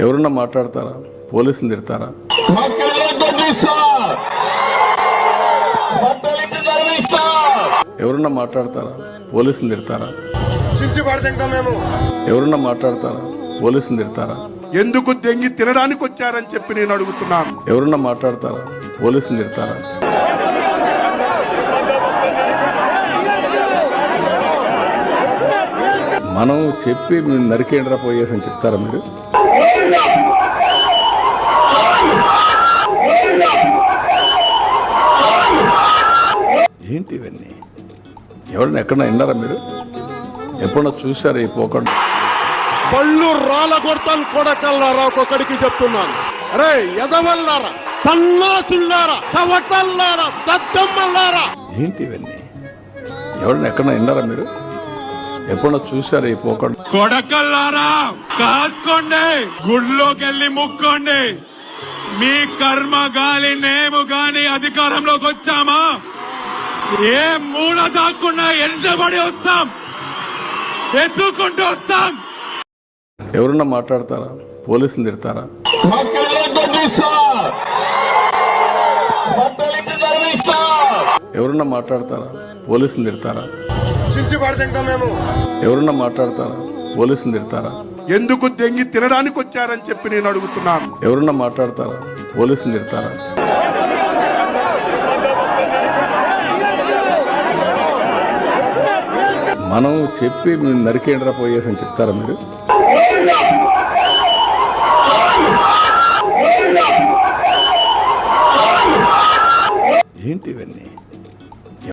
ఎవరన్నా మాట్లాడతారా? పోలీసులు తిడతారా? ఎవరన్నా మాట్లాడతారా? పోలీసులు తిడతారా? ఎవరన్నా మాట్లాడతారా? పోలీసులు తిడతారా? ఎందుకు దెంగి తినడానికి వచ్చారని చెప్పి నేను అడుగుతున్నాను. ఎవరన్నా మాట్లాడతారా? పోలీసులు తిడతారా? మనం చెప్పి మీరు నరికేంద్ర పోయేసని చెప్తారా మీరు? ఏంటి ఇవన్నీ? ఎవరన్నా ఎక్కడన్నా విన్నారా మీరు? ఎప్పుడన్నా చూసారా ఈ పోకుండా? పళ్ళు రాళ్ళ కొడతాను కొడకల్లారా, ఒక్కొక్కడికి చెప్తున్నాను. అరే ఎదవల్లారా, సన్నాసుల్లారా, చవటల్లారా, దద్దమ్మల్లారా. ఏంటి ఇవన్నీ? ఎవరన్నా ఎక్కడన్నా విన్నారా మీరు? ఎప్పుడన్నా చూసారా ఈ పోకుండా? కొడకల్లారా కాసుకోండి, గుడ్లోకి వెళ్ళి ముక్కోండి. మీ కర్మ గాలి మేము గాని అధికారంలోకి వచ్చామా ఏ మూల దాక్కున్నా ఎండబడి వస్తాం, ఎత్తుకుంటూ వస్తాం. ఎవరన్నా మాట్లాడతారా? పోలీసులు తిడతారా? ఎవరన్నా మాట్లాడతారా? పోలీసులు తిడతారా? ఎవరన్నా మాట్లాడతారా? పోలీసులు తిడతారా? ఎందుకు దెంగి తినడానికి వచ్చారని చెప్పి నేను అడుగుతున్నాను. ఎవరన్నా మాట్లాడతారా? పోలీసులు తిడతారా? మనం చెప్పి మీరు నరికేంద్ర పోయేసని చెప్తారా మీరు? ఏంటి ఇవన్నీ?